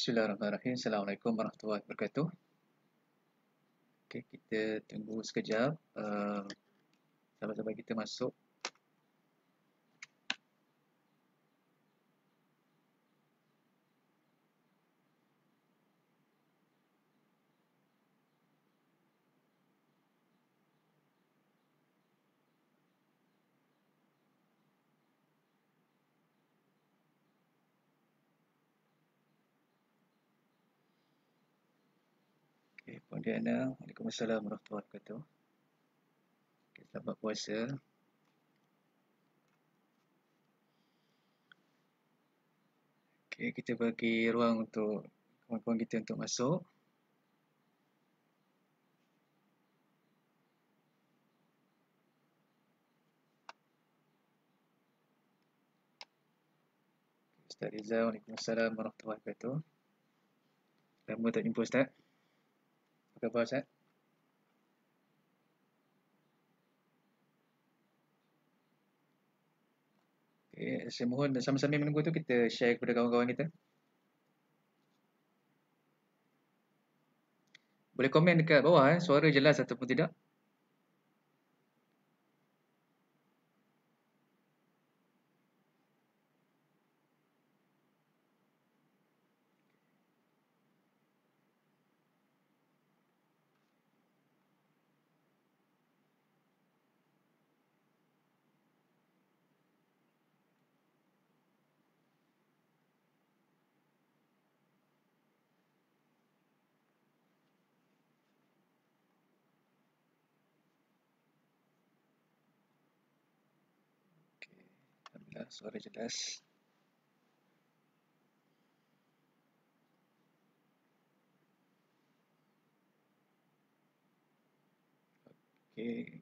Bismillahirrahmanirrahim. Assalamualaikum warahmatullahi wabarakatuh. Okey, kita tunggu sekejap. Sampai-sampai kita masuk. Okey, Puan Diana. Waalaikumsalam warahmatullahi wabarakatuh. Okay, selamat puasa. Okey, kita bagi ruang untuk kawan-kawan kita untuk masuk. Ustaz Riza, Waalaikumsalam warahmatullahi wabarakatuh. Lama tak jumpa Ustaz. Apa khabar Ustaz? Okey, saya mohon sama-sama menunggu tu kita share kepada kawan-kawan kita. Boleh komen dekat bawah suara jelas ataupun tidak. Okey, alhamdulillah suara jelas. Okey.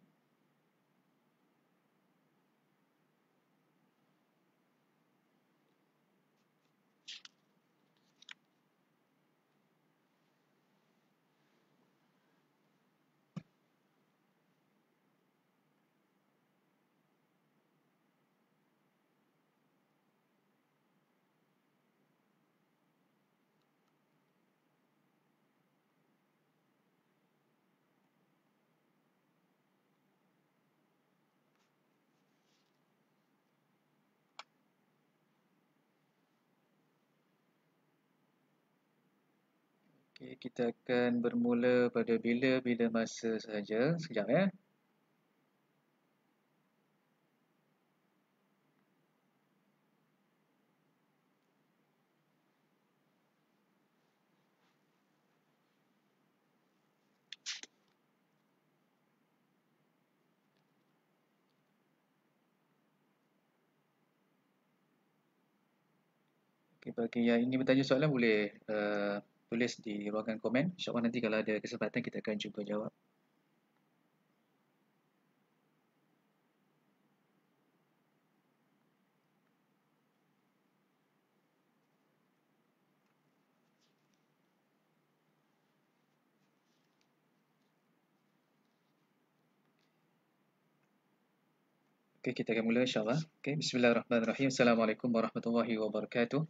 Okey, kita akan bermula pada bila masa sahaja. Sekejap ya. Okey, bagi yang ingin bertanya soalan boleh tulis di ruangan komen. InsyaAllah nanti kalau ada kesempatan kita akan cuba jawab. Okey, kita akan mula insyaAllah. Okey, bismillahirrahmanirrahim. Assalamualaikum warahmatullahi wabarakatuh.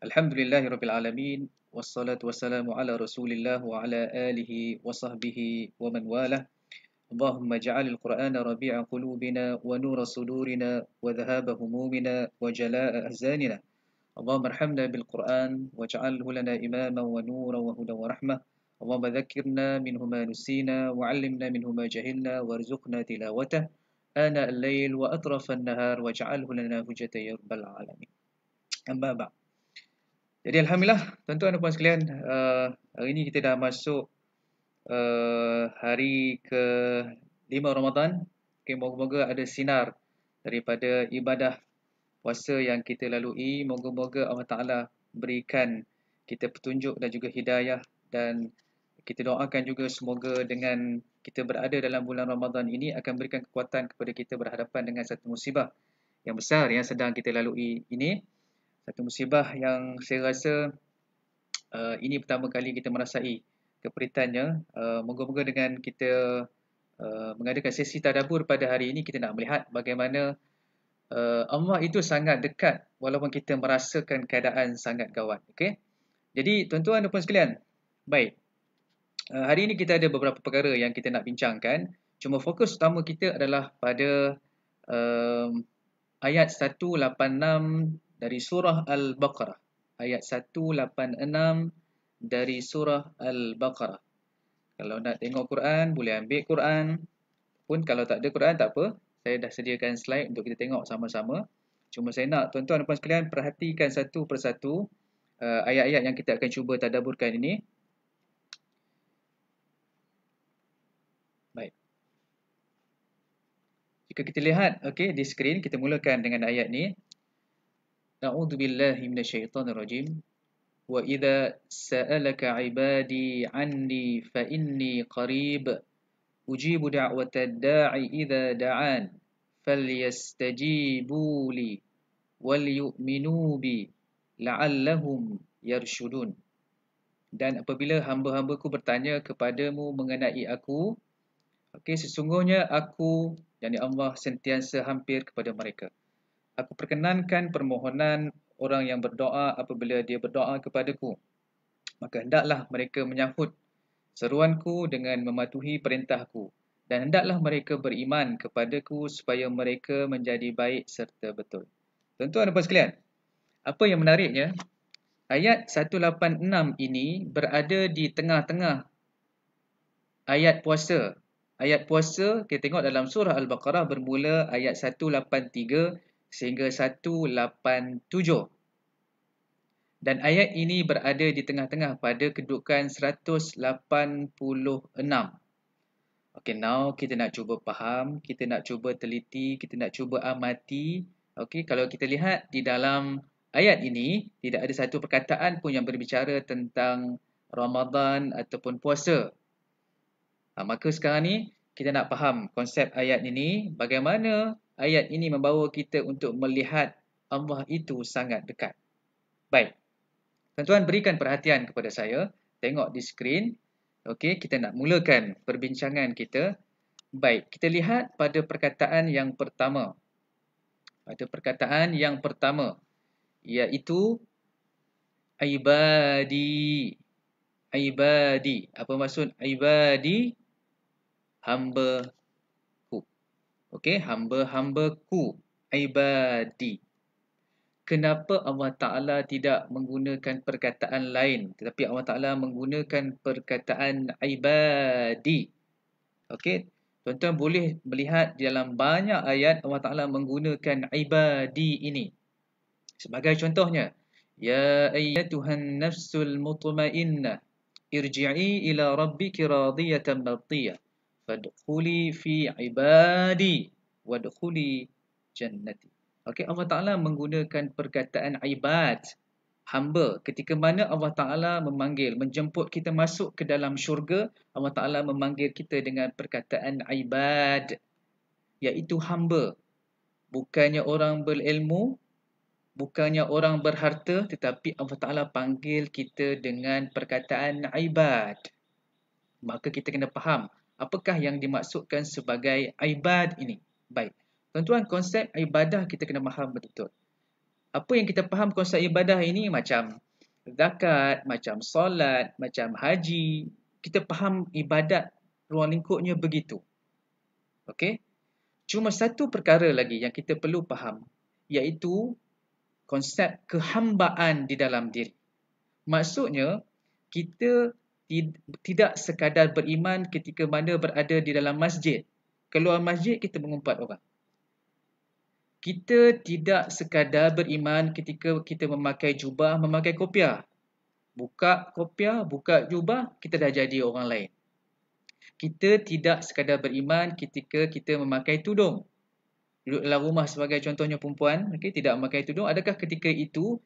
Alhamdulillahirabbil alamin wassalatu wassalamu ala Rasulillah wa ala alihi wa sahbihi wa man walah. Allahumma ja'alil Qur'ana rabi'a qulubina wa nura sudurina wa dhahaba humumina wa jalaa'a ahzanina. Allahumma arhamna bil Qur'an waj'alhu lana imaman wa nuran wa hudan wa rahmah. Allahumma dhakkirna minhu ma nusina wa 'allimna minhu ma jahilna warzuqna tilawatah ana al-lail wa atrafa an-nahar waj'alhu lana hujjatan ya rabbal alamin. Amma ba'd. Jadi alhamdulillah tuan-tuan dan puan sekalian, hari ini kita dah masuk hari ke-5 Ramadan. Okay, moga-moga ada sinar daripada ibadah puasa yang kita lalui. Moga-moga Allah Ta'ala berikan kita petunjuk dan juga hidayah, dan kita doakan juga semoga dengan kita berada dalam bulan Ramadan ini akan berikan kekuatan kepada kita berhadapan dengan satu musibah yang besar yang sedang kita lalui ini. Satu musibah yang saya rasa ini pertama kali kita merasai keperitannya. Moga-moga dengan kita mengadakan sesi tadabbur pada hari ini, kita nak melihat bagaimana Allah itu sangat dekat walaupun kita merasakan keadaan sangat gawat. Okay? Jadi tuan-tuan dan puan sekalian, baik. Hari ini kita ada beberapa perkara yang kita nak bincangkan. Cuma fokus utama kita adalah pada ayat 186 dari surah Al-Baqarah. Ayat 186 dari surah Al-Baqarah. Kalau nak tengok Quran, boleh ambil Quran. Pun kalau tak ada Quran, tak apa. Saya dah sediakan slide untuk kita tengok sama-sama. Cuma saya nak tuan-tuan dan puan sekalian perhatikan satu persatu ayat-ayat yang kita akan cuba tadaburkan ini. Baik. Jika kita lihat di skrin, kita mulakan dengan ayat ni. A'udzubillahi minasyaitonirrajim. Wa idza sa'alaka 'ibadi 'anni fa inni qarib ujibu da'watad da'i idza da'an falyastajibu li wal yu'minu bi la'allahum yarshudun. Dan apabila hamba-hambaku bertanya kepadamu mengenai aku, sesungguhnya aku, yakni Allah, sentiasa hampir kepada mereka. Aku perkenankan permohonan orang yang berdoa apabila dia berdoa kepadaku. Maka hendaklah mereka menyahut seruanku dengan mematuhi perintahku. Dan hendaklah mereka beriman kepadaku supaya mereka menjadi baik serta betul. Tuan-tuan dan puan sekalian, apa yang menariknya, ayat 186 ini berada di tengah-tengah ayat puasa. Ayat puasa, kita tengok dalam surah Al-Baqarah bermula ayat 183 sehingga 187. Dan ayat ini berada di tengah-tengah pada kedudukan 186. Okay, now kita nak cuba faham, kita nak cuba teliti, kita nak cuba amati. Okay, kalau kita lihat di dalam ayat ini, tidak ada satu perkataan pun yang berbicara tentang Ramadan ataupun puasa. Maka sekarang ni kita nak faham konsep ayat ini, bagaimana ayat ini membawa kita untuk melihat Allah itu sangat dekat. Baik, tuan-tuan berikan perhatian kepada saya, tengok di skrin. Okey, kita nak mulakan perbincangan kita. Baik, kita lihat pada perkataan yang pertama. Pada perkataan yang pertama, iaitu ibadi. Ibadi. Apa maksud ibadi? Hamba-ku. Okey, hamba-hambaku. Ibadi. Kenapa Allah Ta'ala tidak menggunakan perkataan lain, tetapi Allah Ta'ala menggunakan perkataan ibadi? Okey, tuan-tuan boleh melihat di dalam banyak ayat Allah Ta'ala menggunakan ibadi ini. Sebagai contohnya, ya ayyatuhan nafsul mutmainnah irji'i ila rabbiki radiyatan mardiyah fadkhuli fi ibadi wadkhuli jannati. Okey, Allah Ta'ala menggunakan perkataan ibad, hamba. Ketika mana Allah Ta'ala memanggil, menjemput kita masuk ke dalam syurga, Allah Ta'ala memanggil kita dengan perkataan ibad, iaitu hamba. Bukannya orang berilmu, bukannya orang berharta, tetapi Allah Ta'ala panggil kita dengan perkataan ibad. Maka kita kena faham apakah yang dimaksudkan sebagai ibad ini. Baik, tuan-tuan, konsep ibadah kita kena faham betul-betul. Apa yang kita faham konsep ibadah ini, macam zakat, macam solat, macam haji. Kita faham ibadat ruang lingkupnya begitu. Okey? Cuma satu perkara lagi yang kita perlu faham, iaitu konsep kehambaan di dalam diri. Maksudnya, kita tidak sekadar beriman ketika mana berada di dalam masjid. Keluar masjid, kita mengumpat orang. Kita tidak sekadar beriman ketika kita memakai jubah, memakai kopiah. Buka kopiah, buka jubah, kita dah jadi orang lain. Kita tidak sekadar beriman ketika kita memakai tudung. Duduk dalam rumah sebagai contohnya perempuan, tidak memakai tudung. Adakah ketika itu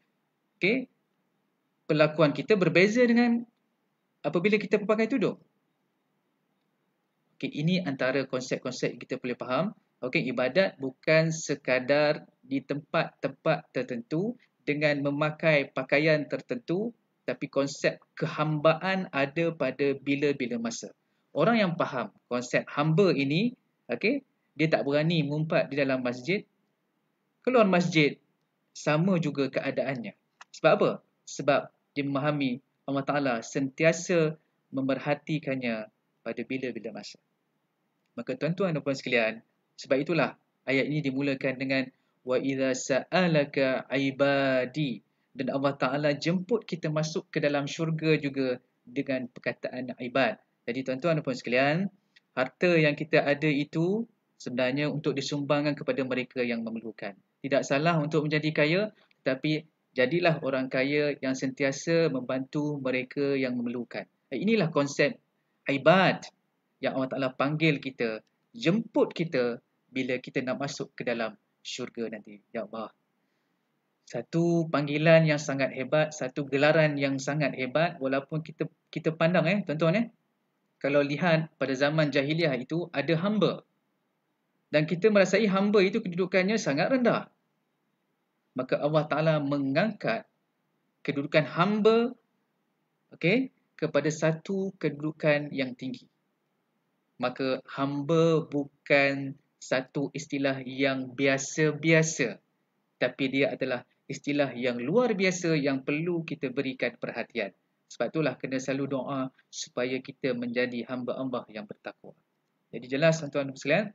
perlakuan kita berbeza dengan apabila kita memakai tudung? Ini antara konsep-konsep kita boleh faham. Ibadat bukan sekadar di tempat-tempat tertentu dengan memakai pakaian tertentu, tapi konsep kehambaan ada pada bila-bila masa. Orang yang faham konsep hamba ini, dia tak berani mengumpat di dalam masjid. Keluar masjid, sama juga keadaannya. Sebab apa? Sebab dia memahami Allah Ta'ala sentiasa memerhatikannya pada bila-bila masa. Maka tuan-tuan dan puan sekalian, sebab itulah ayat ini dimulakan dengan wa idza sa'alaka ibadi, dan Allah Ta'ala jemput kita masuk ke dalam syurga juga dengan perkataan ibad. Jadi tuan-tuan dan puan sekalian, harta yang kita ada itu sebenarnya untuk disumbangkan kepada mereka yang memerlukan. Tidak salah untuk menjadi kaya, tapi jadilah orang kaya yang sentiasa membantu mereka yang memerlukan. Inilah konsep ibad yang Allah Ta'ala panggil kita, jemput kita bila kita nak masuk ke dalam syurga nanti. Ya Allah. Satu panggilan yang sangat hebat, satu gelaran yang sangat hebat, walaupun kita pandang tuan-tuan kalau lihat pada zaman jahiliah itu ada hamba. Dan kita merasai hamba itu kedudukannya sangat rendah. Maka Allah Ta'ala mengangkat kedudukan hamba kepada satu kedudukan yang tinggi. Maka hamba bukan satu istilah yang biasa-biasa, tapi dia adalah istilah yang luar biasa yang perlu kita berikan perhatian. Sebab itulah kena selalu doa supaya kita menjadi hamba Allah yang bertakwa. Jadi jelas tuan-tuan dan sekalian,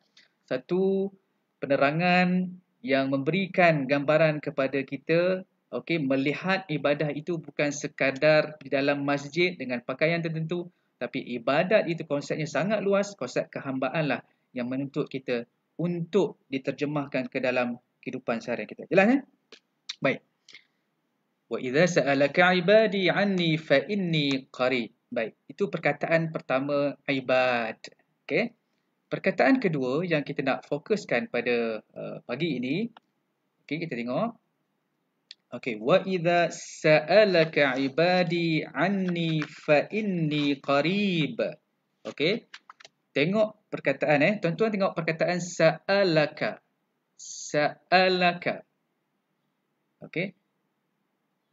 satu penerangan yang memberikan gambaran kepada kita, melihat ibadah itu bukan sekadar di dalam masjid dengan pakaian tertentu, tapi ibadat itu konsepnya sangat luas, konsep kehambaan lah yang menuntut kita untuk diterjemahkan ke dalam kehidupan seharian kita. Jelas Baik. Wa idza sa'alaka ibadi anni fa inni qarib. Baik, itu perkataan pertama ibad. Okey. Perkataan kedua yang kita nak fokuskan pada pagi ini. Okey, kita tengok. Okey, wa idza sa'alaka ibadi anni fa inni qarib. Okey. Tengok perkataan tuan-tuan tengok perkataan sa'alaka. Sa'alaka. Okey.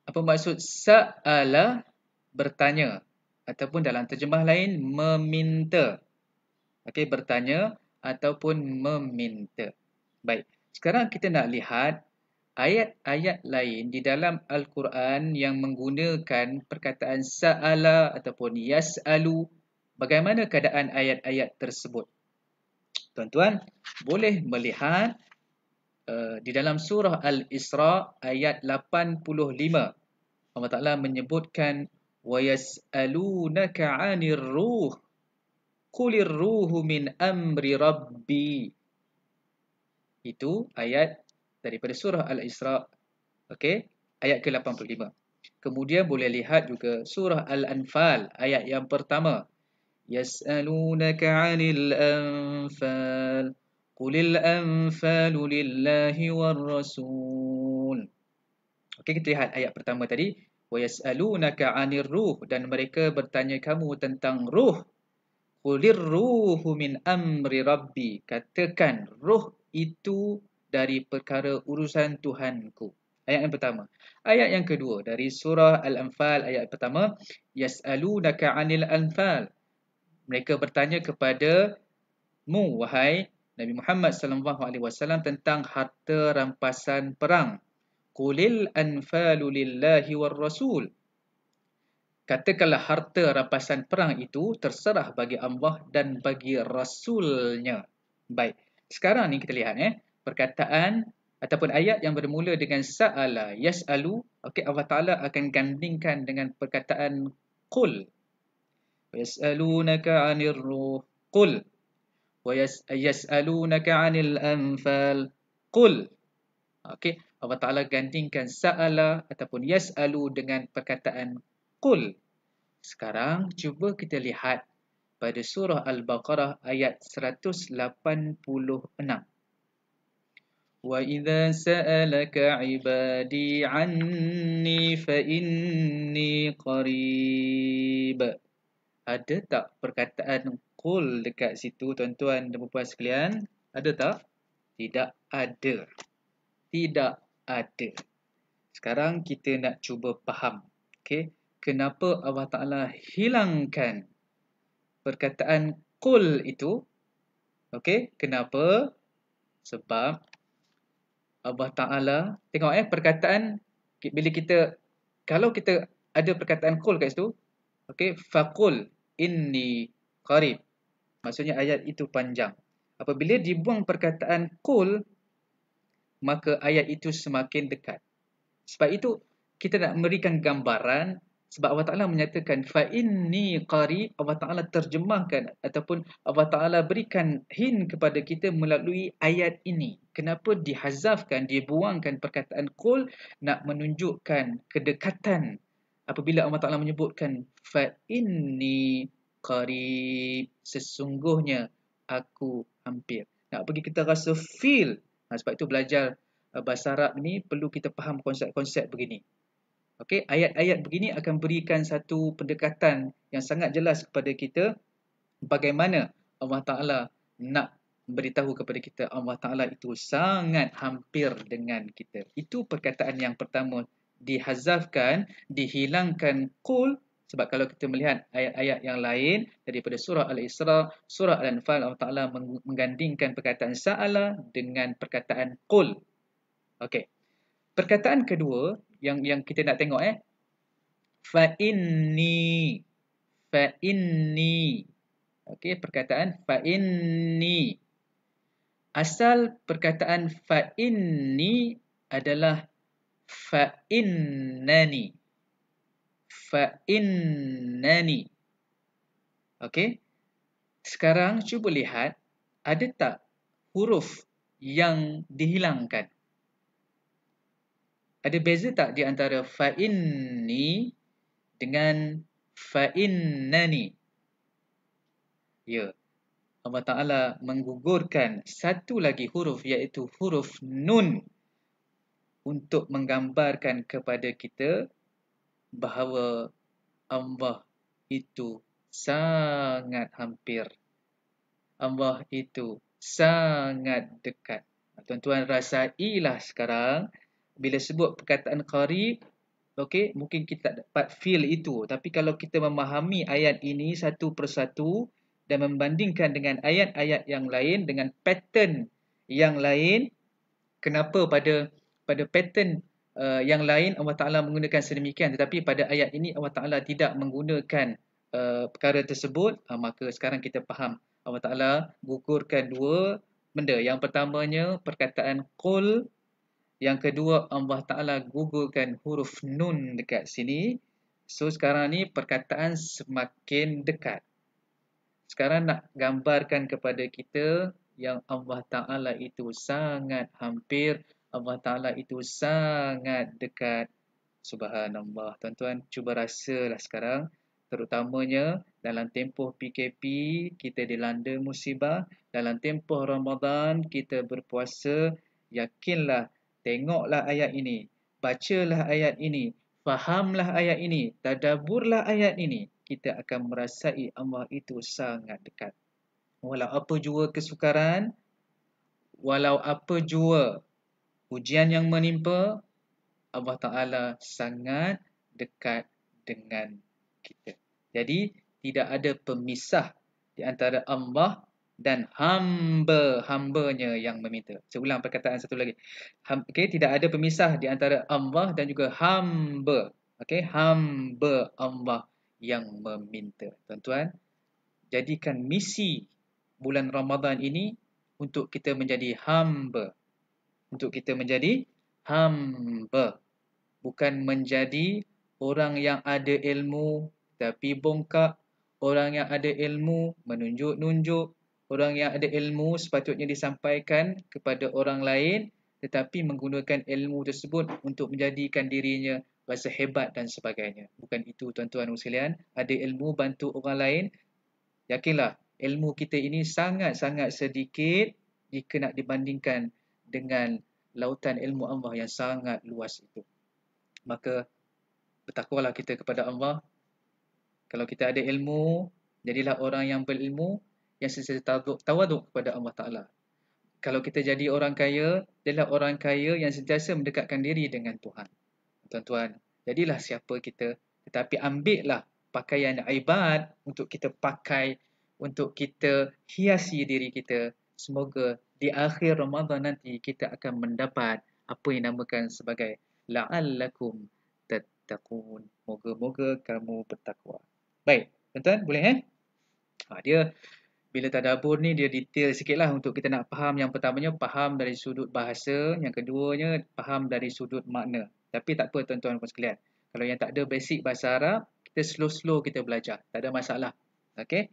Apa maksud sa'ala? Bertanya, ataupun dalam terjemah lain meminta. Okey, bertanya ataupun meminta. Baik. Sekarang kita nak lihat ayat-ayat lain di dalam Al-Quran yang menggunakan perkataan sa'ala ataupun yas'alu. Bagaimana keadaan ayat-ayat tersebut? Tuan-tuan boleh melihat di dalam surah Al-Isra ayat 85. Allah Ta'ala menyebutkan wa yas'alunaka 'anir ruh qulir ruhu min amri rabbi. Itu ayat daripada surah Al-Isra. Okey, ayat ke-85. Kemudian boleh lihat juga surah Al-Anfal ayat yang pertama. Yas'alunaka 'anil anfal qulil anfalu lillahi war rasul. Okey, kita lihat ayat pertama tadi. Wa yas'alunaka 'anir ruh, dan mereka bertanya kamu tentang ruh. Qulir ruhu min amri rabbi. Katakan ruh itu dari perkara urusan Tuhanku. Ayat yang pertama. Ayat yang kedua dari surah Al-Anfal ayat pertama. Yas'alunaka 'anil anfal. Mereka bertanya kepadamu, wahai Nabi Muhammad SAW, tentang harta rampasan perang. Qulil anfalu lillahi war rasul. Katakanlah harta rampasan perang itu terserah bagi Allah dan bagi Rasulnya. Baik. Sekarang ni kita lihat perkataan ataupun ayat yang bermula dengan sa'ala yas'alu. Okey, Allah Ta'ala akan gandingkan dengan perkataan qul. Yas'alunaka 'anir ruh qul. Wa yas'alunaka 'anil anfal qul. Okey, Allah Ta'ala gandingkan sa'ala ataupun yas'alu dengan perkataan qul. Sekarang cuba kita lihat pada surah Al-Baqarah ayat 186. Wa idza sa'alaka 'ibadi 'anni fa inni qarib. Ada tak perkataan qul dekat situ tuan-tuan dan puan sekalian? Ada tak? Tidak ada. Tidak ada. Sekarang kita nak cuba faham. Okey. Kenapa Allah Ta'ala hilangkan perkataan qul itu? Okey, kenapa? Sebab Allah Ta'ala, tengok perkataan, bila kita, kalau kita ada perkataan qul kat situ. Okey, faqul inni qarib. Maksudnya ayat itu panjang. Apabila dibuang perkataan qul, maka ayat itu semakin dekat. Sebab itu kita nak memberikan gambaran, sebab Allah Ta'ala menyatakan fa inni qarib. Allah Ta'ala terjemahkan ataupun Allah Ta'ala berikan hint kepada kita melalui ayat ini. Kenapa dihazafkan, dibuangkan perkataan qul, nak menunjukkan kedekatan. Apabila Allah Ta'ala menyebutkan fa inni qarib, sesungguhnya aku hampir. Nak bagi kita rasa feel. Sebab itu belajar bahasa Arab ni perlu kita faham konsep-konsep begini. Okey, ayat-ayat begini akan berikan satu pendekatan yang sangat jelas kepada kita bagaimana Allah Ta'ala nak beritahu kepada kita Allah Ta'ala itu sangat hampir dengan kita. Itu perkataan yang pertama, dihazafkan, dihilangkan qul. Sebab kalau kita melihat ayat-ayat yang lain daripada surah Al-Isra, surah Al-Anfal, Allah Ta'ala menggandingkan perkataan sa'ala dengan perkataan qul. Okey. Perkataan kedua yang kita nak tengok fa inni. Okey, perkataan fa inni. Asal perkataan fa inni adalah fa innani. Okey. Sekarang cuba lihat, ada tak huruf yang dihilangkan? Ada beza tak di antara fa inni dengan fa innani? Ya. Allah Ta'ala menggugurkan satu lagi huruf, iaitu huruf nun, untuk menggambarkan kepada kita bahawa Allah itu sangat hampir. Allah itu sangat dekat. Tuan-tuan rasailah sekarang, bila sebut perkataan qarib, okey, mungkin kita tak dapat feel itu. Tapi kalau kita memahami ayat ini satu persatu dan membandingkan dengan ayat-ayat yang lain, dengan pattern yang lain, kenapa pada pattern yang lain Allah Ta'ala menggunakan sedemikian, tetapi pada ayat ini Allah Ta'ala tidak menggunakan perkara tersebut, maka sekarang kita faham Allah Ta'ala gugurkan dua benda. Yang pertamanya perkataan qul, yang kedua Allah Ta'ala gugurkan huruf nun dekat sini. So sekarang ni perkataan semakin dekat. Sekarang nak gambarkan kepada kita yang Allah Ta'ala itu sangat hampir, Allah Ta'ala itu sangat dekat. Subhanallah. Tuan-tuan, cuba rasalah sekarang, terutamanya dalam tempoh PKP, kita dilanda musibah. Dalam tempoh Ramadan, kita berpuasa. Yakinlah, tengoklah ayat ini, bacalah ayat ini, fahamlah ayat ini, tadaburlah ayat ini. Kita akan merasai Allah itu sangat dekat. Walau apa jua kesukaran, walau apa jua ujian yang menimpa, Allah Ta'ala sangat dekat dengan kita. Jadi, tidak ada pemisah di antara Allah dan hamba-hambanya yang meminta. Saya ulang perkataan satu lagi. Okey, tidak ada pemisah di antara Allah dan juga hamba. Okey, hamba Allah yang meminta. Tuan-tuan, jadikan misi bulan Ramadan ini untuk kita menjadi hamba. Untuk kita menjadi hamba. Bukan menjadi orang yang ada ilmu tapi bongkak. Orang yang ada ilmu menunjuk-nunjuk. Orang yang ada ilmu sepatutnya disampaikan kepada orang lain, tetapi menggunakan ilmu tersebut untuk menjadikan dirinya rasa hebat dan sebagainya. Bukan itu, tuan-tuan sekalian. Ada ilmu bantu orang lain. Yakinlah, ilmu kita ini sangat-sangat sedikit jika nak dibandingkan dengan lautan ilmu Allah yang sangat luas itu. Maka bertakwalah kita kepada Allah. Kalau kita ada ilmu, jadilah orang yang berilmu, yang sentiasa tawaduk kepada Allah Ta'ala. Kalau kita jadi orang kaya, jadilah orang kaya yang sentiasa mendekatkan diri dengan Tuhan. Tuan-tuan, jadilah siapa kita, tetapi ambillah pakaian ibad untuk kita pakai, untuk kita hiasi diri kita. Semoga di akhir Ramadan nanti kita akan mendapat apa yang dinamakan sebagai la'allakum tattaqun. tattaqun. Moga-moga kamu bertakwa. Baik, tuan-tuan boleh dia bila tadabbur ni dia detail sikitlah untuk kita nak faham. Yang pertamanya faham dari sudut bahasa, yang keduanya faham dari sudut makna. Tapi tak apa tuan-tuan puan sekalian. Kalau yang tak ada basic bahasa Arab, kita slow-slow kita belajar. Tak ada masalah. Okey.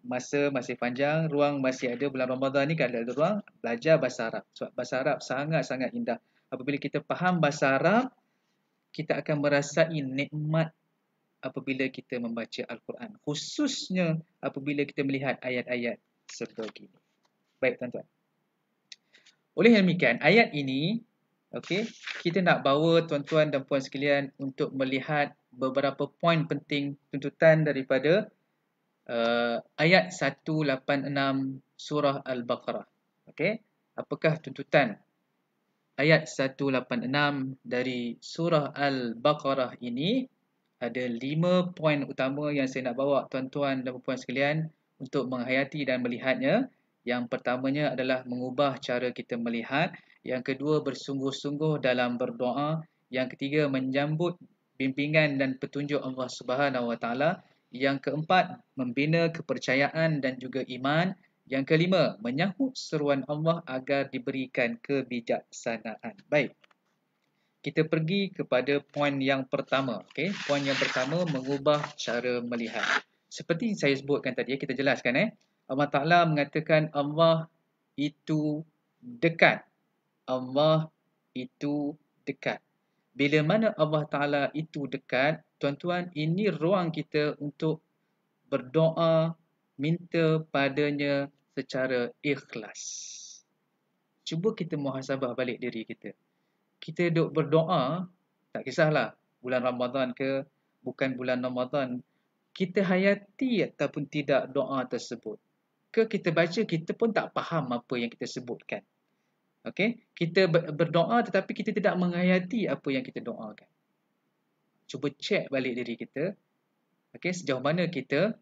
Masa masih panjang, ruang masih ada. Bulan Ramadan ni kalau ada ruang, belajar bahasa Arab. Sebab bahasa Arab sangat-sangat indah. Apabila kita faham bahasa Arab, kita akan merasai nikmat apabila kita membaca Al-Quran. Khususnya apabila kita melihat ayat-ayat sebegini. Baik tuan-tuan. Oleh demikian, ayat ini, okey, kita nak bawa tuan-tuan dan puan sekalian untuk melihat beberapa poin penting tuntutan daripada ayat 186 surah Al-Baqarah. Okey, apakah tuntutan ayat 186 dari surah Al-Baqarah ini? Ada 5 poin utama yang saya nak bawa tuan-tuan dan puan sekalian untuk menghayati dan melihatnya. Yang pertamanya adalah mengubah cara kita melihat. Yang kedua, bersungguh-sungguh dalam berdoa. Yang ketiga, menyambut bimbingan dan petunjuk Allah Subhanahu Wa Taala. Yang keempat, membina kepercayaan dan juga iman. Yang kelima, menyahut seruan Allah agar diberikan kebijaksanaan. Baik. Kita pergi kepada poin yang pertama. Okay? Poin yang pertama, mengubah cara melihat. Seperti saya sebutkan tadi, kita jelaskan. Allah Ta'ala mengatakan Allah itu dekat. Allah itu dekat. Bila mana Allah Ta'ala itu dekat, tuan-tuan, ini ruang kita untuk berdoa, minta padanya secara ikhlas. Cuba kita muhasabah balik diri kita. Kita duk berdoa, tak kisahlah bulan Ramadan ke, bukan bulan Ramadan, kita hayati ataupun tidak doa tersebut. Ke kita baca, kita pun tak faham apa yang kita sebutkan. Okey, kita berdoa tetapi kita tidak menghayati apa yang kita doakan. Cuba cek balik diri kita. Okey, sejauh mana kita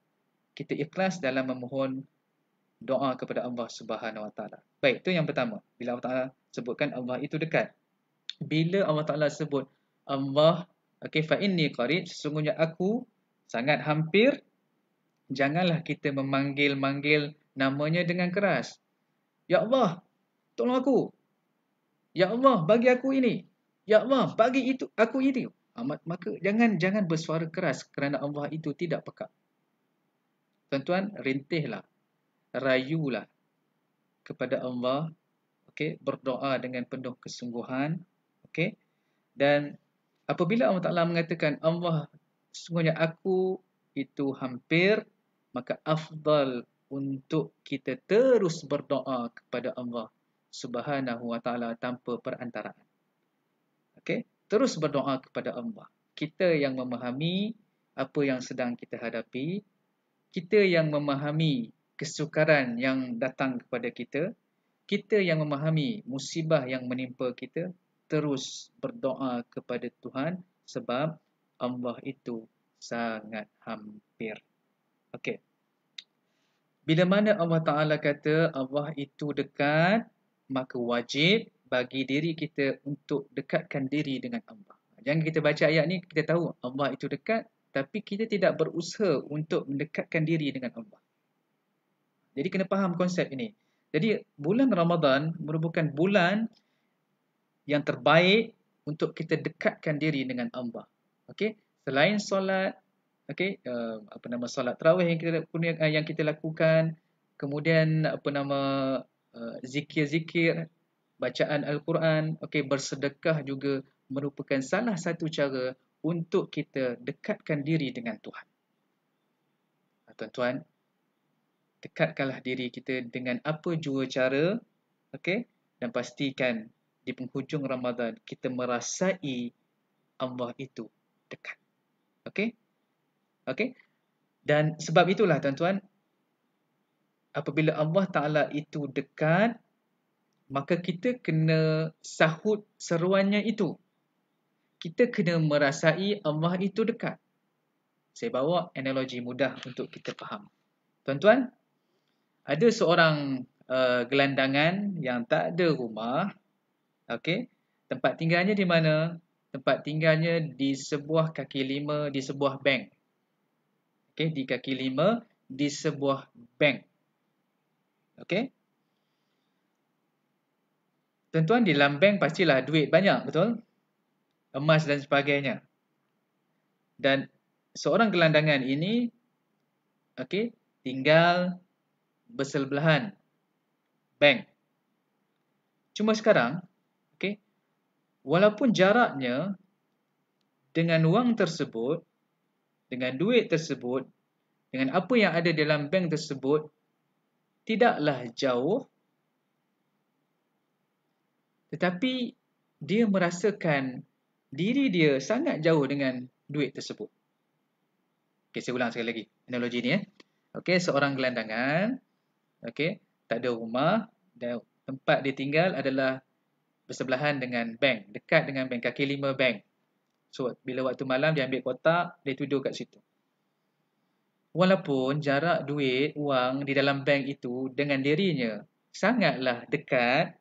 ikhlas dalam memohon doa kepada Allah Subhanahu Wa Taala. Baik, itu yang pertama. Bila Allah Taala sebutkan Allah itu dekat. Bila Allah Ta'ala sebut Allah, okay, fa inni qarib, sesungguhnya aku sangat hampir, janganlah kita memanggil-manggil namanya dengan keras. Ya Allah, tolong aku. Ya Allah, bagi aku ini. Ya Allah, bagi itu aku ini. Maka jangan bersuara keras kerana Allah itu tidak peka. Tuan-tuan, rintihlah, rayulah kepada Allah, okay, berdoa dengan penuh kesungguhan. Okay. Dan apabila Allah Ta'ala mengatakan Allah, sesungguhnya aku itu hampir, maka afdal untuk kita terus berdoa kepada Allah Subhanahu Wa Ta'ala tanpa perantaraan. Okay? Terus berdoa kepada Allah. Kita yang memahami apa yang sedang kita hadapi, kita yang memahami kesukaran yang datang kepada kita, kita yang memahami musibah yang menimpa kita, terus berdoa kepada Tuhan sebab Allah itu sangat hampir. Okey. Bila mana Allah Ta'ala kata Allah itu dekat, maka wajib bagi diri kita untuk dekatkan diri dengan Allah. Jangan kita baca ayat ni, kita tahu Allah itu dekat, tapi kita tidak berusaha untuk mendekatkan diri dengan Allah. Jadi kena faham konsep ini. Jadi bulan Ramadan merupakan bulan yang terbaik untuk kita dekatkan diri dengan Allah. Okey, selain solat, okey, solat tarawih yang kita lakukan, kemudian zikir-zikir, bacaan Al-Quran, okey, bersedekah juga merupakan salah satu cara untuk kita dekatkan diri dengan Tuhan. Tuan-tuan, dekatkanlah diri kita dengan apa jua cara, okey, dan pastikan di penghujung Ramadan kita merasai Allah itu dekat. Okey? Okey? Dan sebab itulah tuan-tuan, apabila Allah Ta'ala itu dekat, maka kita kena sahut seruannya itu. Kita kena merasai Allah itu dekat. Saya bawa analogi mudah untuk kita faham. Tuan-tuan, ada seorang gelandangan yang tak ada rumah. Okey, tempat tinggalnya di mana? tempat tinggalnya di sebuah kaki lima di sebuah bank. Okey, di kaki lima di sebuah bank. Okey. Tuan-tuan, di dalam bank pastilah duit banyak, betul? Emas dan sebagainya. Dan seorang gelandangan ini okey, tinggal bersebelahan bank. Cuma sekarang, okey, walaupun jaraknya dengan wang tersebut, dengan duit tersebut, dengan apa yang ada dalam bank tersebut tidaklah jauh, tetapi dia merasakan diri dia sangat jauh dengan duit tersebut. Okey, saya ulang sekali lagi analogi ni. Okey, seorang gelandangan, okey, tak ada rumah dan tempat dia tinggal adalah bersebelahan dengan bank, dekat dengan bank, kaki lima bank. So, bila waktu malam dia ambil kotak, dia tidur kat situ. Walaupun jarak duit, wang di dalam bank itu dengan dirinya sangatlah dekat,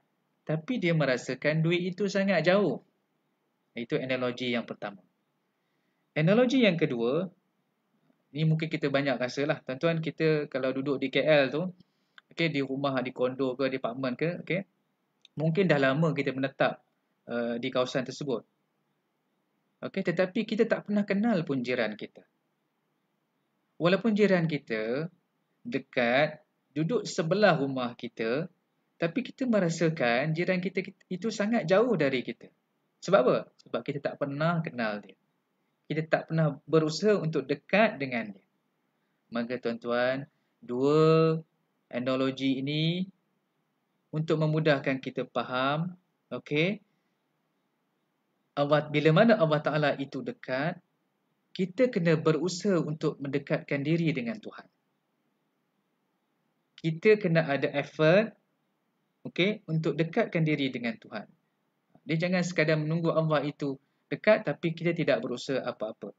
tapi dia merasakan duit itu sangat jauh. Itu analogi yang pertama. Analogi yang kedua, ni mungkin kita banyak rasalah. Tuan-tuan, kita kalau duduk di KL tu, okey, di rumah, di kondo ke, di apartmen ke, okey, mungkin dah lama kita menetap di kawasan tersebut. Okey, tetapi kita tak pernah kenal pun jiran kita. Walaupun jiran kita dekat, duduk sebelah rumah kita, tapi kita merasakan jiran kita itu sangat jauh dari kita. Sebab apa? Sebab kita tak pernah kenal dia. Kita tak pernah berusaha untuk dekat dengan dia. Maka tuan-tuan, dua analogi ini untuk memudahkan kita faham, okey, bila mana Allah Ta'ala itu dekat, kita kena berusaha untuk mendekatkan diri dengan Tuhan. Kita kena ada effort, okey, untuk dekatkan diri dengan Tuhan. Dia jangan sekadar menunggu Allah itu dekat tapi kita tidak berusaha apa-apa.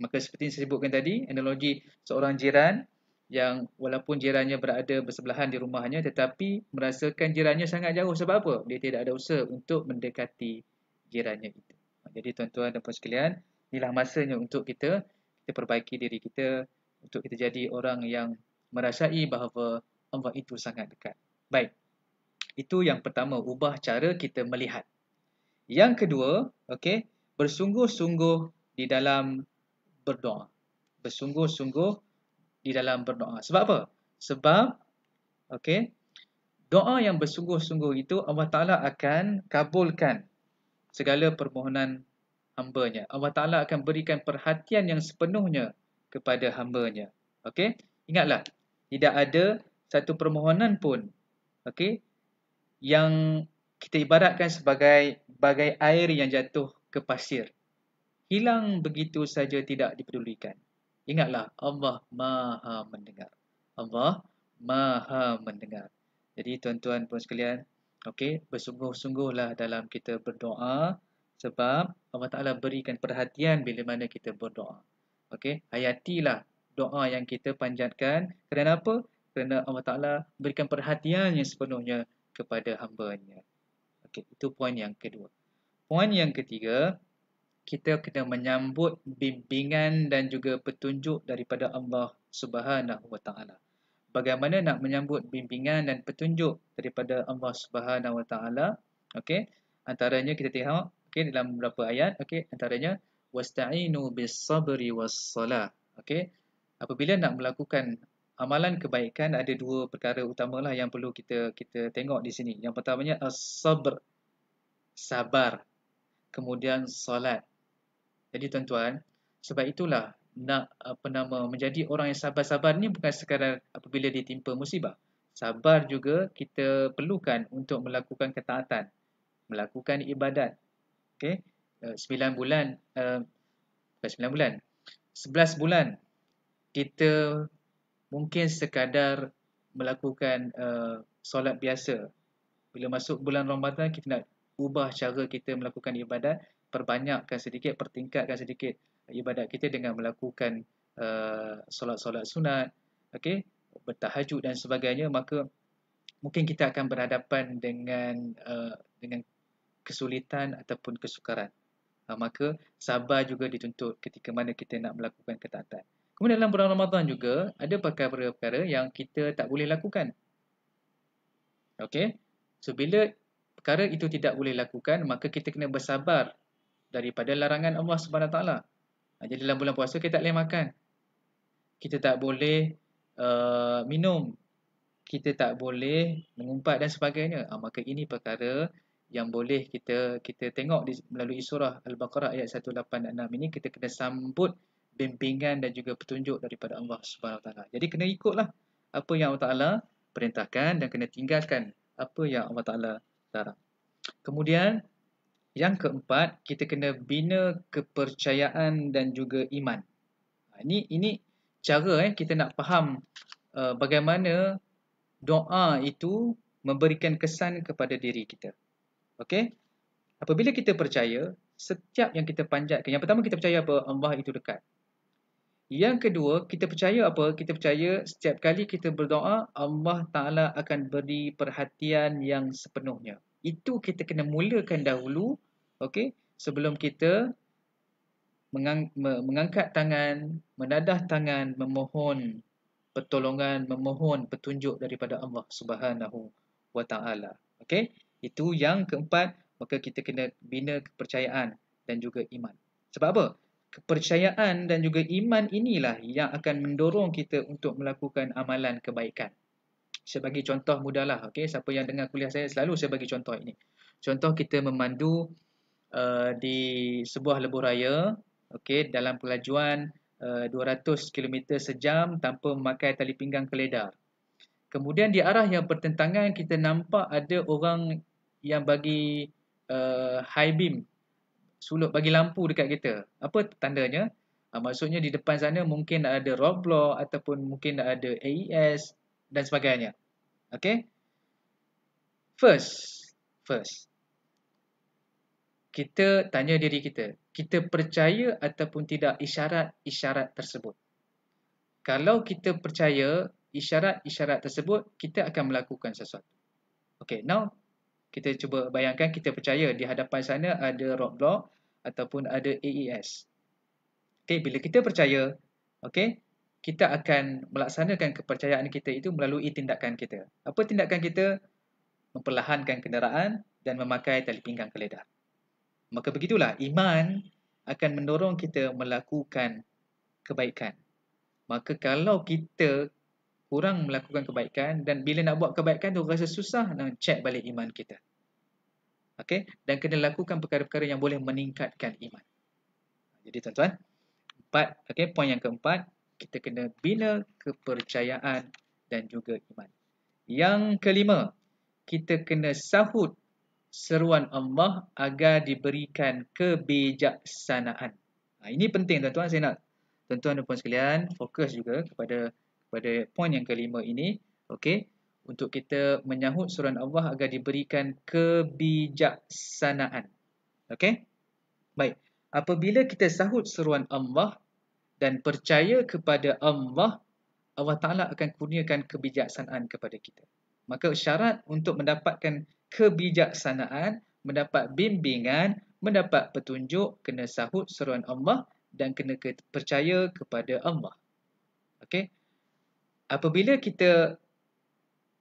Maka seperti yang saya sebutkan tadi, analogi seorang jiran yang walaupun jirannya berada bersebelahan di rumahnya tetapi merasakan jirannya sangat jauh. Sebab apa? Dia tidak ada usaha untuk mendekati jirannya itu. Jadi tuan-tuan dan puan sekalian, inilah masanya untuk kita perbaiki diri kita, untuk kita jadi orang yang merasai bahawa Allah itu sangat dekat. Baik. Itu yang pertama, ubah cara kita melihat. Yang kedua, okey, bersungguh-sungguh di dalam berdoa. Bersungguh-sungguh di dalam berdoa. Sebab apa? Sebab, okey, doa yang bersungguh-sungguh itu Allah Ta'ala akan kabulkan segala permohonan hambanya. Allah Ta'ala akan berikan perhatian yang sepenuhnya kepada hambanya. Okey, ingatlah, tidak ada satu permohonan pun, okey, yang kita ibaratkan sebagai bagai air yang jatuh ke pasir. Hilang begitu saja tidak dipedulikan. Ingatlah, Allah Maha mendengar. Allah Maha mendengar. Jadi tuan-tuan puan sekalian, okey, bersungguh-sungguhlah dalam kita berdoa sebab Allah Ta'ala berikan perhatian bila mana kita berdoa. Okey, hayatilah doa yang kita panjatkan. Kerana apa? Kerana Allah Ta'ala berikan perhatian yang sepenuhnya kepada hamba-Nya. Okey, itu poin yang kedua. Poin yang ketiga, kita kena menyambut bimbingan dan juga petunjuk daripada Allah Subhanahu Wa Taala. Bagaimana nak menyambut bimbingan dan petunjuk daripada Allah Subhanahu Wa Taala? Okey, antaranya kita tengok, okey, dalam beberapa ayat, okey, antaranya wasta'inu bis-sabri was-salah. Okey, apabila nak melakukan amalan kebaikan ada dua perkara utamalah yang perlu kita tengok di sini. Yang pertamanya as-sabr, sabar. Kemudian solat. Jadi tuan-tuan, sebab itulah nak menjadi orang yang sabar-sabar ni bukan sekadar apabila ditimpa musibah. Sabar juga kita perlukan untuk melakukan ketaatan, melakukan ibadat. Okey, 9 bulan, bukan 9 bulan, 11 bulan kita mungkin sekadar melakukan solat biasa. Bila masuk bulan Ramadan, kita nak ubah cara kita melakukan ibadat, perbanyakkan sedikit, pertingkatkan sedikit ibadat kita dengan melakukan solat-solat sunat, okey, bertahajud dan sebagainya. Maka mungkin kita akan berhadapan dengan kesulitan ataupun kesukaran. Maka sabar juga dituntut ketika mana kita nak melakukan ketaatan. Kemudian dalam bulan Ramadan juga ada perkara-perkara yang kita tak boleh lakukan. Okey. So bila perkara itu tidak boleh lakukan, maka kita kena bersabar daripada larangan Allah Subhanahu Wa Taala. Jadi dalam bulan puasa kita tak boleh makan. Kita tak boleh minum. Kita tak boleh mengumpat dan sebagainya. Maka ini perkara yang boleh kita tengok melalui surah Al-Baqarah ayat 186 ini, kita kena sambut bimbingan dan juga petunjuk daripada Allah Subhanahu Wa Taala. Jadi kena ikutlah apa yang Allah Taala perintahkan dan kena tinggalkan apa yang Allah Taala larang. Kemudian yang keempat, kita kena bina kepercayaan dan juga iman. Ini cara kita nak faham bagaimana doa itu memberikan kesan kepada diri kita. Okey? Apabila kita percaya, setiap yang kita panjatkan, yang pertama kita percaya apa? Allah itu dekat. Yang kedua, kita percaya apa? Kita percaya setiap kali kita berdoa, Allah Ta'ala akan beri perhatian yang sepenuhnya. Itu kita kena mulakan dahulu, okey? Sebelum kita mengangkat tangan, menadah tangan, memohon pertolongan, memohon petunjuk daripada Allah Subhanahu Wa Taala. Okey? Itu yang keempat, maka kita kena bina kepercayaan dan juga iman. Sebab apa? Kepercayaan dan juga iman inilah yang akan mendorong kita untuk melakukan amalan kebaikan. Saya bagi contoh mudahlah, okey? Siapa yang dengar kuliah saya, selalu saya bagi contoh ini. Contoh kita memandu di sebuah lebuh raya, okey, dalam kelajuan 200 km sejam tanpa memakai tali pinggang keledar. Kemudian di arah yang bertentangan kita nampak ada orang yang bagi high beam, suluk bagi lampu dekat kita. Apa tandanya? Maksudnya di depan sana mungkin ada roadblock ataupun mungkin ada AES dan sebagainya. Okay? First, kita tanya diri kita percaya ataupun tidak isyarat-isyarat tersebut. Kalau kita percaya isyarat-isyarat tersebut, kita akan melakukan sesuatu. Okay, now kita cuba bayangkan kita percaya di hadapan sana ada roadblock ataupun ada AES. Okay, bila kita percaya, okay, kita akan melaksanakan kepercayaan kita itu melalui tindakan kita. Apa tindakan kita? Memperlahankan kenderaan dan memakai tali pinggang keledar. Maka begitulah, iman akan mendorong kita melakukan kebaikan. Maka kalau kita kurang melakukan kebaikan dan bila nak buat kebaikan tu rasa susah, nak check balik iman kita. Okey, dan kena lakukan perkara-perkara yang boleh meningkatkan iman. Jadi tuan-tuan, poin yang keempat, kita kena bina kepercayaan dan juga iman. Yang kelima, kita kena sahut seruan Allah agar diberikan kebijaksanaan. Ini penting tuan-tuan, saya nak tuan-tuan dan puan sekalian fokus juga kepada poin yang kelima ini, okey, untuk kita menyahut seruan Allah agar diberikan kebijaksanaan. Okey? Baik. Apabila kita sahut seruan Allah dan percaya kepada Allah, Allah Ta'ala akan kurniakan kebijaksanaan kepada kita. Maka syarat untuk mendapatkan kebijaksanaan, mendapat bimbingan, mendapat petunjuk, kena sahut seruan Allah dan kena percaya kepada Allah. Okey? Apabila kita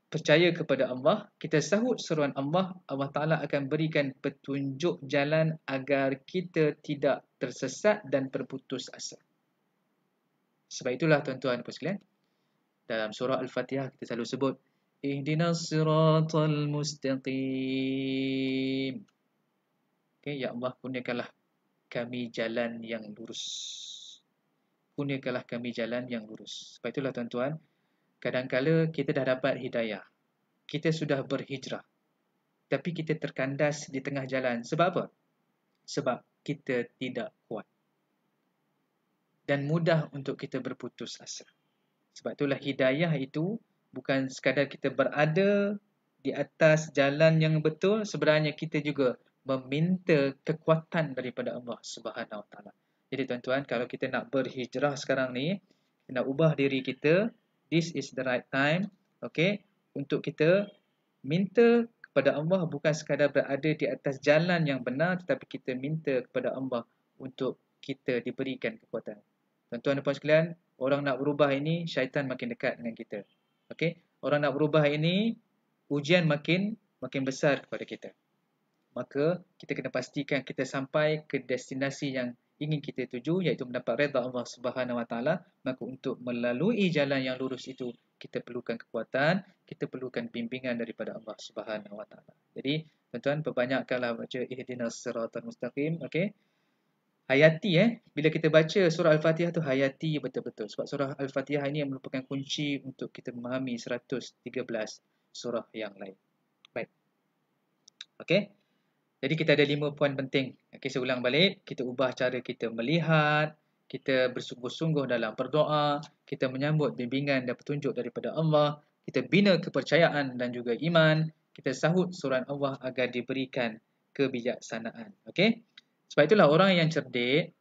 percaya kepada Allah, kita sahut seruan Allah, Allah Ta'ala akan berikan petunjuk jalan agar kita tidak tersesat dan berputus asa. Sebab itulah tuan-tuan dan puan sekalian, dalam surah Al-Fatihah kita selalu sebut Ihdinas siratal mustaqim. Okay, ya Allah, kurniakanlah kami jalan yang lurus. Kurniakanlah kami jalan yang lurus. Sebab itulah tuan-tuan, kadang-kala kita dah dapat hidayah. Kita sudah berhijrah. Tapi kita terkandas di tengah jalan. Sebab apa? Sebab kita tidak kuat. Dan mudah untuk kita berputus asa. Sebab itulah hidayah itu bukan sekadar kita berada di atas jalan yang betul, sebenarnya kita juga meminta kekuatan daripada Allah Subhanahu Wa Taala. Jadi tuan-tuan, kalau kita nak berhijrah sekarang ni, nak ubah diri kita, this is the right time, okay, untuk kita minta kepada Allah bukan sekadar berada di atas jalan yang benar, tetapi kita minta kepada Allah untuk kita diberikan kekuatan. Tuan-tuan dan puan sekalian, orang nak berubah ini, syaitan makin dekat dengan kita. Okey, orang nak berubah ini, ujian makin besar kepada kita. Maka kita kena pastikan kita sampai ke destinasi yang ingin kita tuju, iaitu mendapat redha Allah Subhanahu Wa Taala. Maka untuk melalui jalan yang lurus itu, kita perlukan kekuatan, kita perlukan bimbingan daripada Allah Subhanahu Wa Taala. Jadi, tuan-tuan, perbanyakkanlah baca ihdinas siratal mustaqim. Okey, hayati bila kita baca surah Al-Fatihah tu, hayati betul-betul, sebab surah Al-Fatihah ini merupakan kunci untuk kita memahami 113 surah yang lain. Baik. Okey. Jadi kita ada 5 poin penting. Okey, saya ulang balik, kita ubah cara kita melihat, kita bersungguh-sungguh dalam berdoa, kita menyambut bimbingan dan petunjuk daripada Allah, kita bina kepercayaan dan juga iman, kita sahut suruhan Allah agar diberikan kebijaksanaan. Okey. Sebab itulah orang yang cerdik,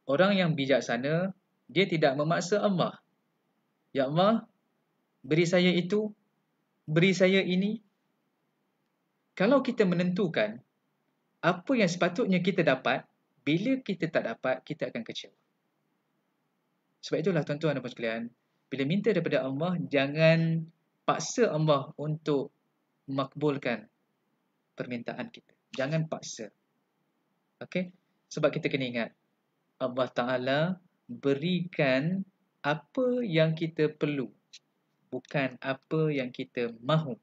orang yang bijaksana, dia tidak memaksa Allah. Ya Allah, beri saya itu, beri saya ini. Kalau kita menentukan apa yang sepatutnya kita dapat, bila kita tak dapat, kita akan kecewa. Sebab itulah tuan-tuan dan puan sekalian, bila minta daripada Allah, jangan paksa Allah untuk makbulkan permintaan kita. Jangan paksa. Okey? Sebab kita kena ingat, Allah Ta'ala berikan apa yang kita perlu, bukan apa yang kita mahu.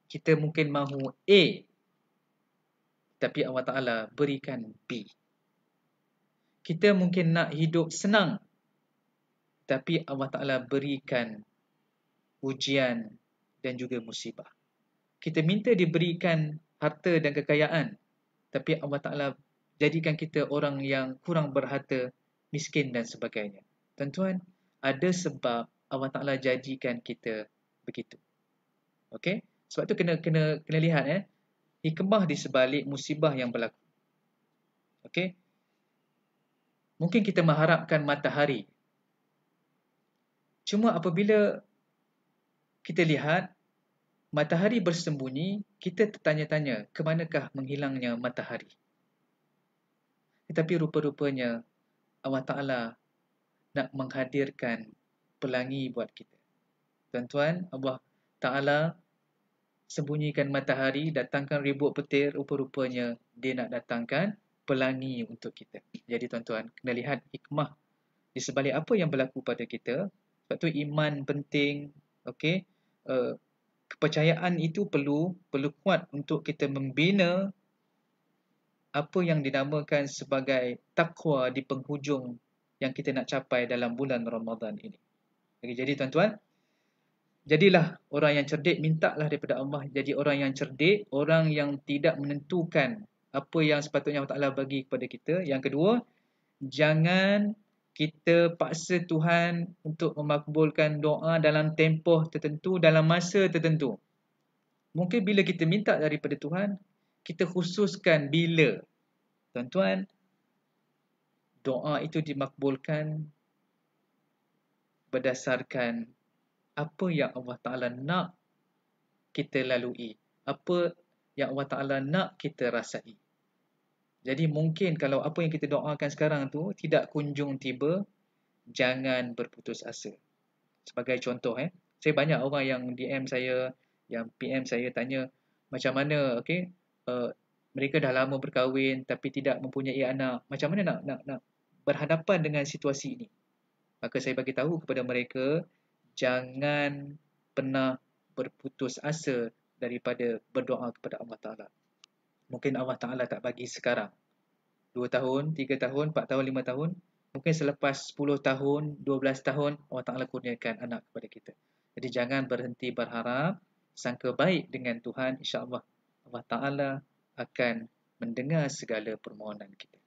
Kita mungkin mahu A, tapi Allah Ta'ala berikan B. Kita mungkin nak hidup senang, tapi Allah Ta'ala berikan ujian dan juga musibah. Kita minta diberikan harta dan kekayaan, tapi Allah Ta'ala jadikan kita orang yang kurang berharta, miskin dan sebagainya. Tuan-tuan, ada sebab Allah Ta'ala jadikan kita begitu. Okey? Sebab tu kena lihat hikmah di sebalik musibah yang berlaku. Okey? Mungkin kita mengharapkan matahari. Cuma apabila kita lihat matahari bersembunyi, kita tertanya-tanya, ke manakah menghilangnya matahari? Tetapi rupa-rupanya Allah Ta'ala nak menghadirkan pelangi buat kita. Tuan-tuan, Allah Ta'ala sembunyikan matahari, datangkan ribut petir, rupa-rupanya dia nak datangkan pelangi untuk kita. Jadi tuan-tuan, kena lihat hikmah di sebalik apa yang berlaku pada kita. Sebab tu iman penting. Okey, kepercayaan itu perlu kuat untuk kita membina apa yang dinamakan sebagai takwa di penghujung yang kita nak capai dalam bulan Ramadan ini. Jadi tuan-tuan, jadilah orang yang cerdik, mintalah daripada Allah jadi orang yang cerdik, orang yang tidak menentukan apa yang sepatutnya Allah Ta'ala bagi kepada kita. Yang kedua, jangan kita paksa Tuhan untuk memakbulkan doa dalam tempoh tertentu, dalam masa tertentu. Mungkin bila kita minta daripada Tuhan, kita khususkan bila. Tuan-tuan, doa itu dimakbulkan berdasarkan apa yang Allah Ta'ala nak kita lalui, apa yang Allah Ta'ala nak kita rasai. Jadi mungkin kalau apa yang kita doakan sekarang tu tidak kunjung tiba, jangan berputus asa. Sebagai contoh, saya banyak orang yang DM saya, yang PM saya tanya, macam mana, okey, mereka dah lama berkahwin tapi tidak mempunyai anak. Macam mana nak berhadapan dengan situasi ini? Maka saya bagi tahu kepada mereka, jangan pernah berputus asa daripada berdoa kepada Allah Ta'ala. Mungkin Allah Ta'ala tak bagi sekarang. 2 tahun, 3 tahun, 4 tahun, 5 tahun. Mungkin selepas 10 tahun, 12 tahun, Allah Ta'ala kurniakan anak kepada kita. Jadi jangan berhenti berharap, sangka baik dengan Tuhan, insya-Allah Allah Ta'ala akan mendengar segala permohonan kita.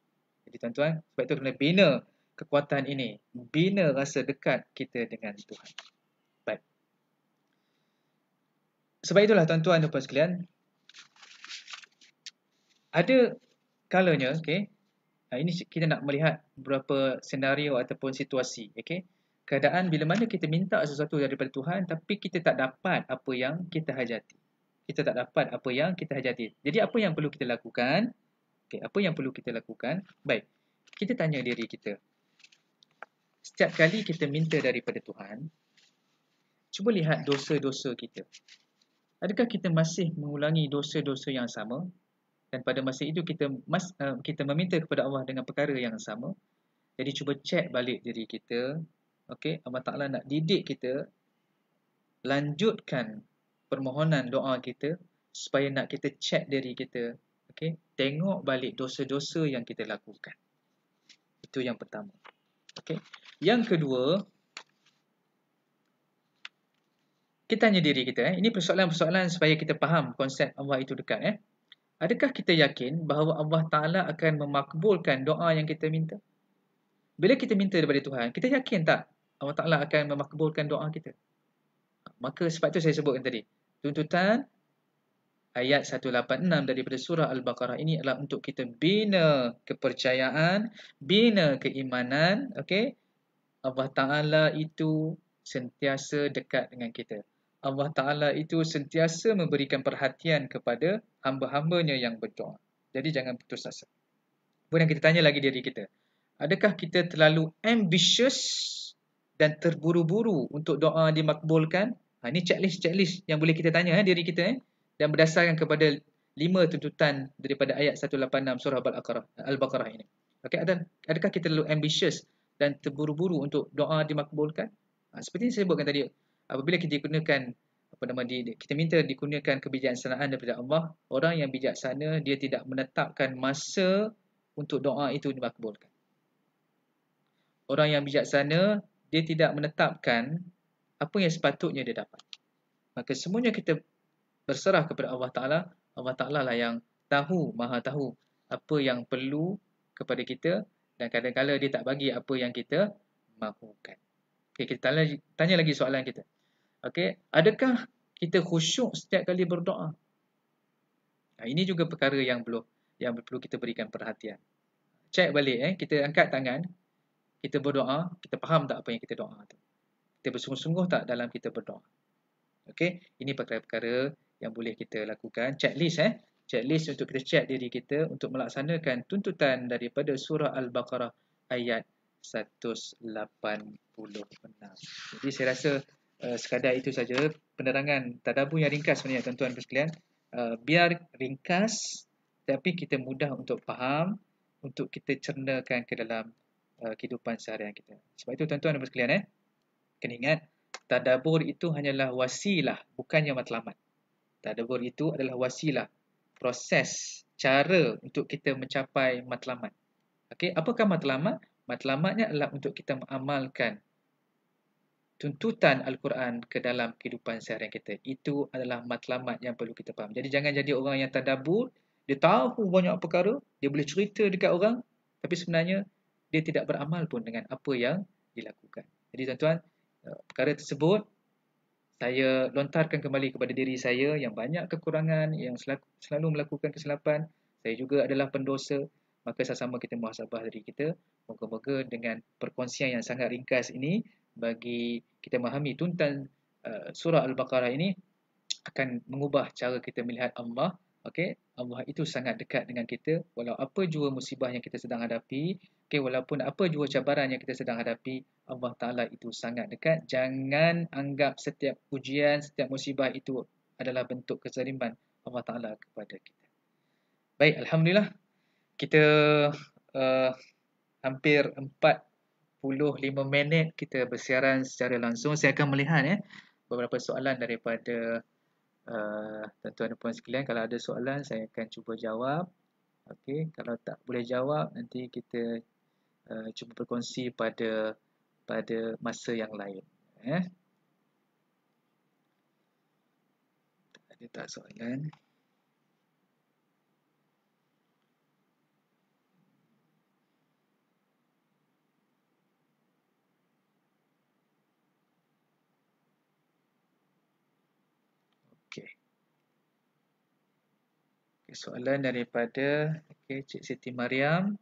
Jadi tuan-tuan, sebab itu kena bina kekuatan ini, bina rasa dekat kita dengan Tuhan. Baik. Sebab itulah tuan-tuan dan puan sekalian, ada kalanya, okey, ini kita nak melihat beberapa senario ataupun situasi, okey. Keadaan bila mana kita minta sesuatu daripada Tuhan tapi kita tak dapat apa yang kita hajati. kita tak dapat apa yang kita hajati. Jadi apa yang perlu kita lakukan? Okey, apa yang perlu kita lakukan? Baik, kita tanya diri kita. Setiap kali kita minta daripada Tuhan, cuba lihat dosa-dosa kita. Adakah kita masih mengulangi dosa-dosa yang sama? Dan pada masa itu kita meminta kepada Allah dengan perkara yang sama. Jadi cuba cek balik diri kita. Okey, Allah Taala nak didik kita lanjutkan permohonan doa kita supaya nak kita cek diri kita. Okey, tengok balik dosa-dosa yang kita lakukan. Itu yang pertama. Okey. Yang kedua, kita tanya diri kita, ini persoalan-persoalan supaya kita faham konsep Allah itu dekat. Adakah kita yakin bahawa Allah Ta'ala akan memakbulkan doa yang kita minta? Bila kita minta daripada Tuhan, kita yakin tak Allah Ta'ala akan memakbulkan doa kita? Maka sebab itu saya sebutkan tadi, tuntutan ayat 186 daripada surah Al-Baqarah ini adalah untuk kita bina kepercayaan, bina keimanan. Okay? Allah Ta'ala itu sentiasa dekat dengan kita. Allah Ta'ala itu sentiasa memberikan perhatian kepada hamba-hambanya yang berdoa. Jadi jangan putus asa. Kemudian kita tanya lagi diri kita. Adakah kita terlalu ambitious dan terburu-buru untuk doa dimakbulkan? Ini checklist yang boleh kita tanya diri kita. Dan berdasarkan kepada 5 tuntutan daripada ayat 186 surah Al-Baqarah ini. Okay, adakah kita terlalu ambitious dan terburu-buru untuk doa dimakbulkan? Seperti yang saya sebutkan tadi, apabila kita gunakan kita minta dikurniakan kebijaksanaan daripada Allah, orang yang bijaksana dia tidak menetapkan masa untuk doa itu dimakbulkan. Orang yang bijaksana dia tidak menetapkan apa yang sepatutnya dia dapat. Maka semuanya kita berserah kepada Allah Ta'ala. Allah Ta'ala lah yang tahu, maha tahu apa yang perlu kepada kita, dan kadang-kadang dia tak bagi apa yang kita mahukan. Okay, kita tanya lagi soalan kita. Okay, adakah kita khusyuk setiap kali berdoa? Ini juga perkara yang perlu kita berikan perhatian. Cek balik, kita angkat tangan, kita berdoa, kita faham tak apa yang kita doa tu? Kita bersungguh-sungguh tak dalam kita berdoa? Okay, ini perkara-perkara yang boleh kita lakukan. Checklist untuk kita cek diri kita untuk melaksanakan tuntutan daripada surah Al-Baqarah ayat 186. Jadi saya rasa sekadar itu saja penerangan tadabbur yang ringkas sebenarnya tuan-tuan sekalian. Biar ringkas tapi kita mudah untuk faham, untuk kita cernakan ke dalam kehidupan seharian kita. Sebab itu tuan-tuan dan sekalian, kena ingat, tadabbur itu hanyalah wasilah, bukannya matlamat. Tadabbur itu adalah wasilah, proses, cara untuk kita mencapai matlamat. Okey, apakah matlamat? Matlamatnya adalah untuk kita mengamalkan tuntutan Al-Quran ke dalam kehidupan seharian kita. Itu adalah matlamat yang perlu kita faham. Jadi jangan jadi orang yang tadabbur, dia tahu banyak perkara, dia boleh cerita dekat orang, tapi sebenarnya dia tidak beramal pun dengan apa yang dilakukan. Jadi tuan-tuan, perkara tersebut saya lontarkan kembali kepada diri saya yang banyak kekurangan, yang selalu melakukan kesilapan. Saya juga adalah pendosa. Maka sama-sama kita muhasabah diri kita. Moga-moga dengan perkongsian yang sangat ringkas ini, bagi kita memahami tuntutan surah Al-Baqarah ini, akan mengubah cara kita melihat Allah. Okay? Allah itu sangat dekat dengan kita. Walau apa jua musibah yang kita sedang hadapi, walaupun apa jua cabaran yang kita sedang hadapi, Allah Ta'ala itu sangat dekat. Jangan anggap setiap ujian, setiap musibah itu adalah bentuk kezaliman Allah Ta'ala kepada kita. Baik, Alhamdulillah. Kita hampir 45 minit kita bersiaran secara langsung. Saya akan melihat beberapa soalan daripada tuan-tuan dan puan sekalian. Kalau ada soalan, saya akan cuba jawab. Okey, kalau tak boleh jawab, nanti kita cuba berkongsi pada masa yang lain. Ada tak soalan? Okey. Soalan daripada Cik Siti Mariam.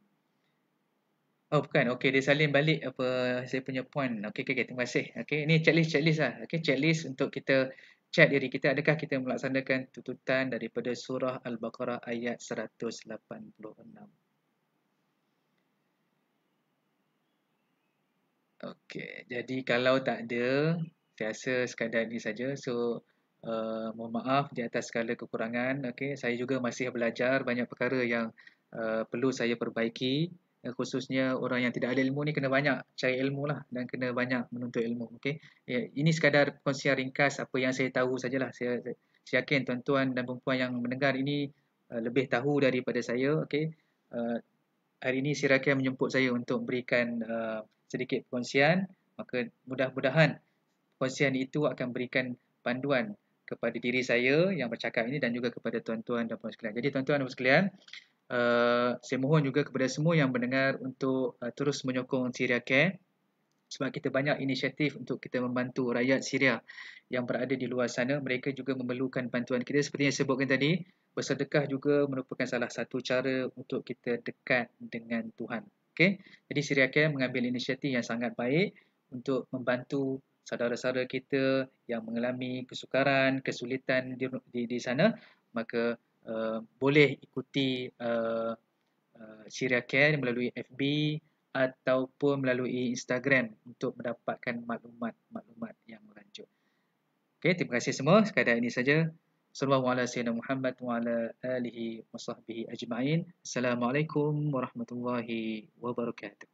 Oh bukan, okey dia salin balik apa saya punya point. Okey okey, terima kasih. Okey, ini checklist lah. Okey, checklist untuk kita check diri kita, adakah kita melaksanakan tuntutan daripada surah Al-Baqarah ayat 186. Okey, jadi kalau tak ada, saya rasa sekadar ini saja. So, mohon maaf di atas segala kekurangan. Okey, saya juga masih belajar banyak perkara yang perlu saya perbaiki. Khususnya orang yang tidak ada ilmu ni kena banyak cari ilmu lah dan kena banyak menuntut ilmu. Okey, ya, ini sekadar kongsian ringkas apa yang saya tahu sajalah. Saya yakin tuan-tuan dan puan yang mendengar ini lebih tahu daripada saya. Okey, uh, hari ini si Rakan menjemput saya untuk memberikan sedikit perkongsian. Maka mudah-mudahan perkongsian itu akan berikan panduan kepada diri saya yang bercakap ini dan juga kepada tuan-tuan dan puan sekalian. Jadi tuan-tuan dan puan sekalian, saya mohon juga kepada semua yang mendengar untuk terus menyokong Syria Care sebab kita banyak inisiatif untuk kita membantu rakyat Syria yang berada di luar sana. Mereka juga memerlukan bantuan kita seperti yang saya sebutkan tadi. Bersedekah juga merupakan salah satu cara untuk kita dekat dengan Tuhan. Okay? Jadi Syria Care mengambil inisiatif yang sangat baik untuk membantu saudara-saudara kita yang mengalami kesukaran, kesulitan di sana. Maka boleh ikuti Syria Care melalui FB ataupun melalui Instagram untuk mendapatkan maklumat-maklumat yang lanjut. Okey, terima kasih semua. Sekadar ini saja. Sallallahu alaihi wasallam Muhammad wa ala alihi wa sahbihi ajma'in. Assalamualaikum warahmatullahi wabarakatuh.